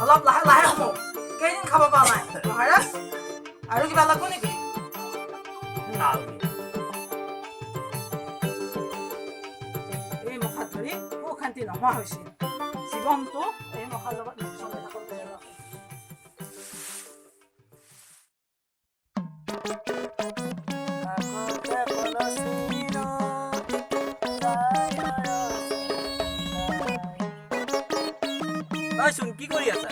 অলপ লাহে লাহে হ'ব কেইদিন খাব পৰা নাই মহাৰাজ আৰু কিবা লাগব নেকি এই মুখাত ধৰি সুখ শান্তি নোহোৱা হৈছিল জীৱনটো এই মুখাৰ লগত চলাই থাকক কি কৰি আছা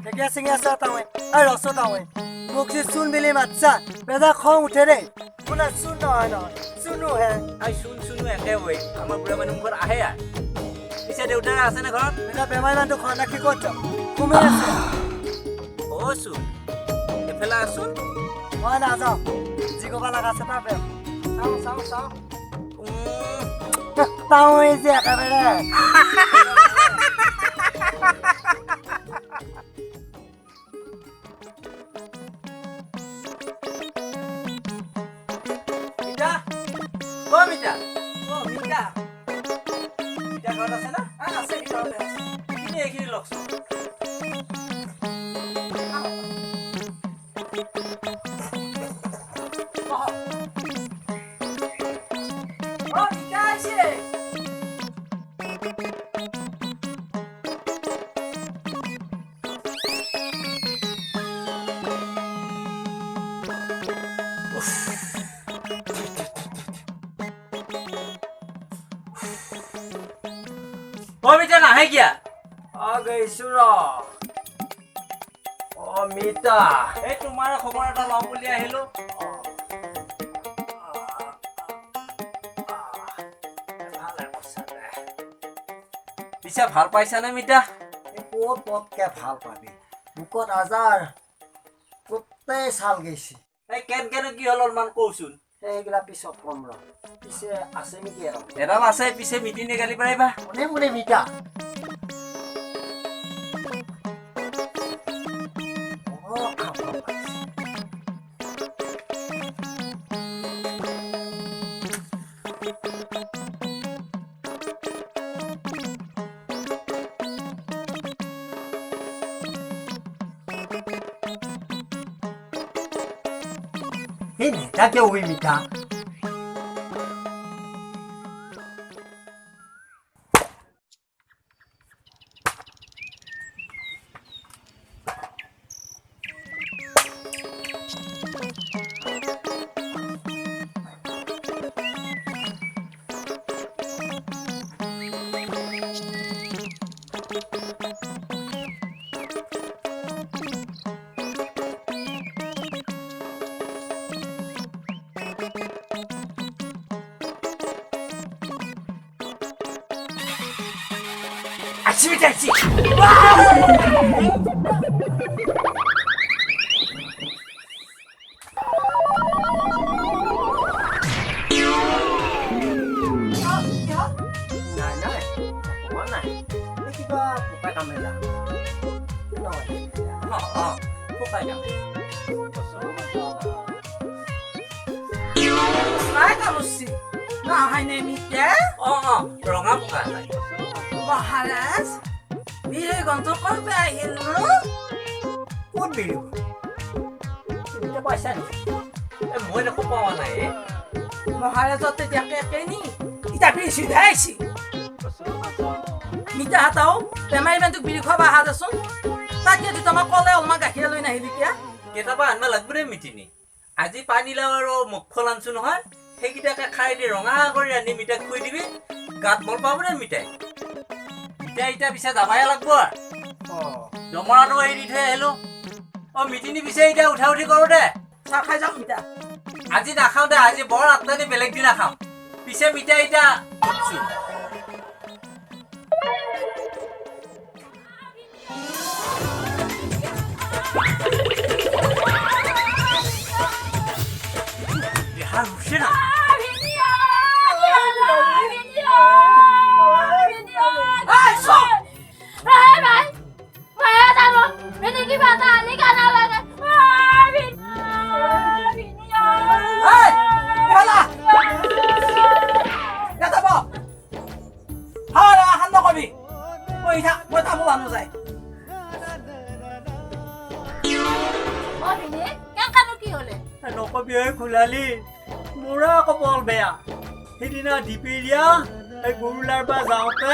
ঢেকীয়া চিঙি আছা তাৱে আৰু ৰস তাৱে মোক যে চুন বুলি মাতছা বেজা খং উঠে দেই আপোনাৰ চুন নহয় নহয় চুনো হে চুনো একে হৈ আমাৰ বুঢ়া মানুহ ঘৰত আহে পিছে দেউতাৰে আছে নে ঘৰত বেজা বেমাৰী মানুহটো ঘৰত ৰাখি ক'ত যাম ঘুমি আছে চোন এফালে আছোন মই নাযাওঁ যি ক'বা লগা আছে তাৰ বেয়া চাওঁ তাৱে যে একেবাৰে নাহে কিয়া মিতা এই তোমাৰ খবৰ এটা লওঁ বুলি আহিলো পিছে ভাল পাইছানে মিতা ক'ত পতকে ভাল পাবি বুকত আজাৰ গোটেই চাল গৈছে এই কেনে কি হ'ল অলপমান কওঁচোন সেইগিলা পিছত কম ৰ পিছে আছে নেকি এডাল আছে পিছে মিটিনে গালি পাৰিবা কোনে কোনে মিতা Ini tak jauh minta. Aci. মহাৰাজ বিৰে গন্ত কৰবে আহিল ন কোন বিৰু এটা পয়সা নি মই দেখো পাওয়া নাই মহাৰাজত তেতিয়া কেকে নি ইটা বিৰি সিধাইছি মিতা হাতাও বেমাৰী মানুহক বিৰি খোৱা আহা দেচোন তাকে যদি তোমাক কলে অলমান গাখীৰ লৈ নাহিলি কিয়া কেতিয়াবা আনবা লাগব ৰে মিটিনি আজি পানী লাও আৰু মুখফল আনছো নহয় সেইকেইটাকে খাই দি ৰঙা কৰি আনি মিঠাই খুই দিবি গাত মল পাব ৰে মিঠাই ইটা পিছে যাবাই লাগব জমৰাটো এৰি দি থৈ আহিলো মিটিনি পিছে এতিয়া উঠা উঠি কৰো দে চাহ খাই যাওঁ মিতা আজি নাখাওঁ দে আজি বৰ আত্মানি বেলেগ দিন নাখাওঁ পিছে মিঠাই এতিয়া দেহাৰ হৈছে না নকবি ঐ খোলালি মোৰো আকৌ বৰ বেয়া সেইদিনা দীপেৰীয়া এই গৰুলাৰ পৰা যাওঁতে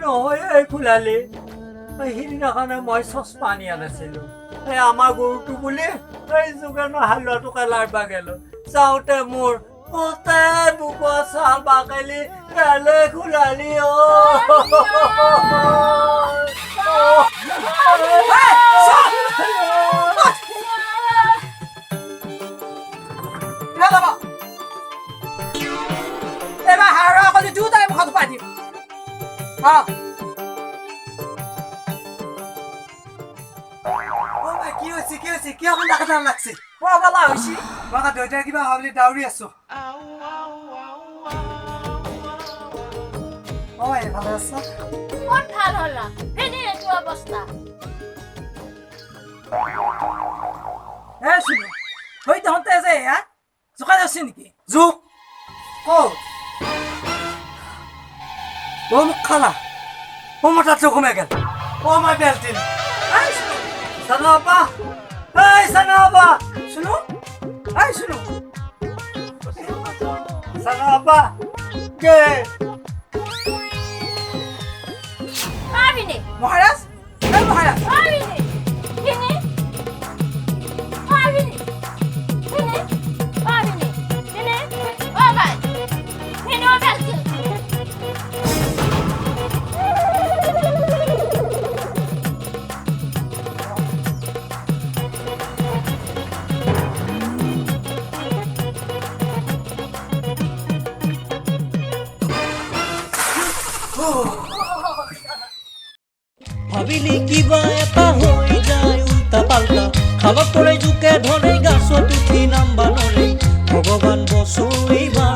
নহয় খোলালি সেইদিনাখনে মই চচপা আনি আনিছিলো এই আমাৰ গৰুটো বুলি এই যোগানৰ হালোৱাটো কালাৰ বা গেলো যাওঁতে মোৰ গোটেই বুক চাল বাকালি গালে খোলালি এবাৰ হাৰা কৰি দুটাই মুখত পাই দিম কি হৈছে কিয় কাটা লাগছে পগলা হৈছি বাবা দেউতাৰ কিবা হোৱা বুলি দাউৰি আছো ভালে আছ ক'ত ভাল হ'লা এনে এইটো অৱস্থা শুনো হৈ তহঁতে যে এয়া জোকাই যাচ্ছি নেকি জোক ক'ত মোক খালা মোৰ তাত চকু মেগেল মই বেলটিন সানাপা এই সানাপা শুনো শুনো সানাপা কে আবিনে মহারাজ মহারাজ আবিনে কিনে আবিনে কিনে আবিনে কিনে বাবাই কিনে ওবেলছে ভাবিলি কিবা এটা হৈ যায় উল্টা পাল্টা খালত পৰে জোকে ধৰে গাছত উঠি নাম্বা নৰে ভগৱান বচৰিবা